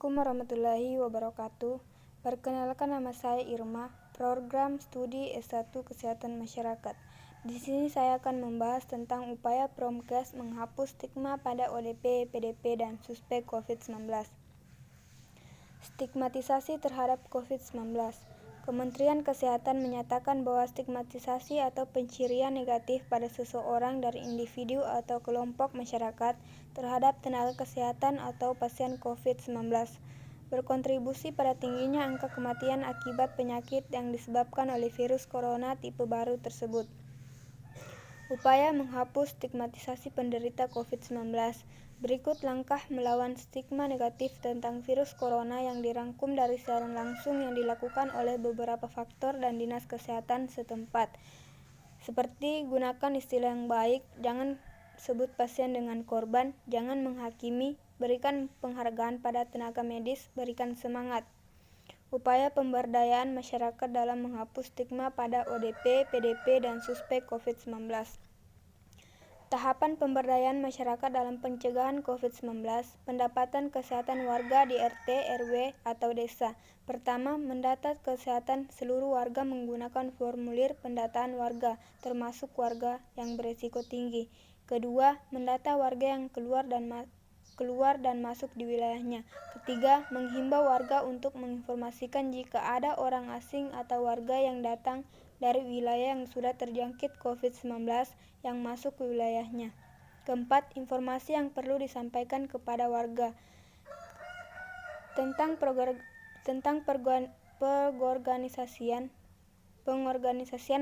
Assalamualaikum warahmatullahi wabarakatuh. Perkenalkan, nama saya Irma, program studi S1 Kesehatan Masyarakat. Di sini saya akan membahas tentang upaya Promkes menghapus stigma pada ODP, PDP, dan suspek COVID-19. Stigmatisasi terhadap COVID-19. Kementerian Kesehatan menyatakan bahwa stigmatisasi atau pencirian negatif pada seseorang dari individu atau kelompok masyarakat terhadap tenaga kesehatan atau pasien COVID-19 berkontribusi pada tingginya angka kematian akibat penyakit yang disebabkan oleh virus corona tipe baru tersebut. Upaya menghapus stigmatisasi penderita COVID-19. Berikut langkah melawan stigma negatif tentang virus corona yang dirangkum dari siaran langsung yang dilakukan oleh beberapa faktor dan dinas kesehatan setempat. Seperti gunakan istilah yang baik, jangan sebut pasien dengan korban, jangan menghakimi, berikan penghargaan pada tenaga medis, berikan semangat. Upaya pemberdayaan masyarakat dalam menghapus stigma pada ODP, PDP, dan suspek COVID-19. Tahapan pemberdayaan masyarakat dalam pencegahan COVID-19, pendapatan kesehatan warga di RT, RW, atau desa. Pertama, mendata kesehatan seluruh warga menggunakan formulir pendataan warga, termasuk warga yang berisiko tinggi. Kedua, mendata warga yang keluar dan masuk di wilayahnya. Ketiga, menghimbau warga untuk menginformasikan jika ada orang asing atau warga yang datang dari wilayah yang sudah terjangkit COVID-19 yang masuk ke wilayahnya. Keempat, informasi yang perlu disampaikan kepada warga tentang pengorganisasian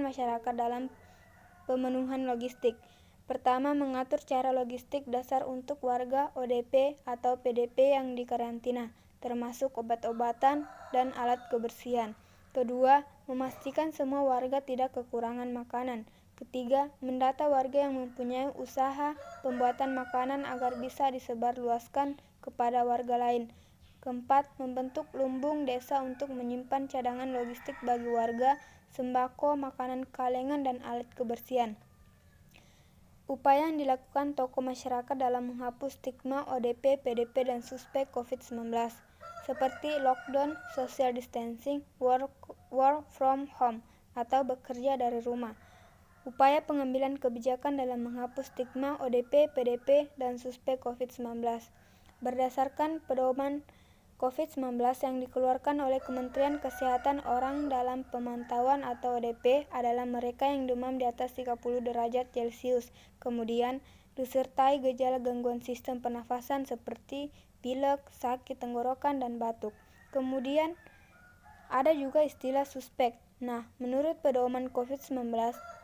masyarakat dalam pemenuhan logistik. Pertama, mengatur cara logistik dasar untuk warga ODP atau PDP yang dikarantina, termasuk obat-obatan dan alat kebersihan. Kedua, memastikan semua warga tidak kekurangan makanan. Ketiga, mendata warga yang mempunyai usaha pembuatan makanan agar bisa disebarluaskan kepada warga lain. Keempat, membentuk lumbung desa untuk menyimpan cadangan logistik bagi warga, sembako, makanan kalengan, dan alat kebersihan. Upaya yang dilakukan tokoh masyarakat dalam menghapus stigma ODP, PDP, dan suspek COVID-19, seperti lockdown, social distancing, work from home, atau bekerja dari rumah. Upaya pengambilan kebijakan dalam menghapus stigma ODP, PDP, dan suspek COVID-19. Berdasarkan pedoman COVID-19 yang dikeluarkan oleh Kementerian Kesehatan, orang dalam pemantauan atau ODP adalah mereka yang demam di atas 30 derajat Celcius, kemudian disertai gejala gangguan sistem pernafasan seperti pilek, sakit tenggorokan, dan batuk. Kemudian ada juga istilah suspek. Nah, menurut pedoman COVID-19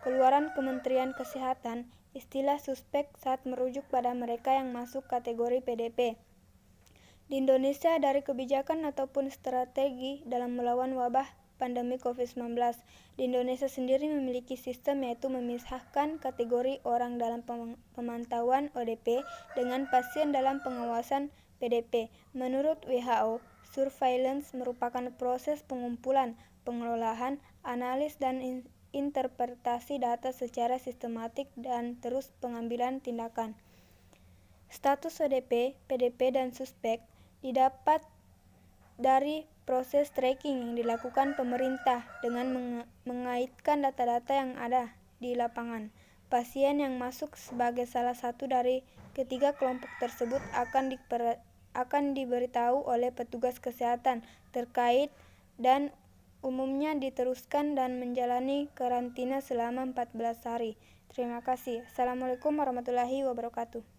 keluaran Kementerian Kesehatan, istilah suspek saat merujuk pada mereka yang masuk kategori PDP. Di Indonesia, dari kebijakan ataupun strategi dalam melawan wabah pandemi COVID-19, di Indonesia sendiri memiliki sistem, yaitu memisahkan kategori orang dalam pemantauan ODP dengan pasien dalam pengawasan PDP. Menurut WHO, surveillance merupakan proses pengumpulan, pengelolaan, analis, dan interpretasi data secara sistematik dan terus pengambilan tindakan. Status ODP, PDP, dan suspek didapat dari proses tracking yang dilakukan pemerintah dengan mengaitkan data-data yang ada di lapangan. Pasien yang masuk sebagai salah satu dari ketiga kelompok tersebut akan diberitahu oleh petugas kesehatan terkait dan umumnya diteruskan dan menjalani karantina selama 14 hari. Terima kasih. Assalamualaikum warahmatullahi wabarakatuh.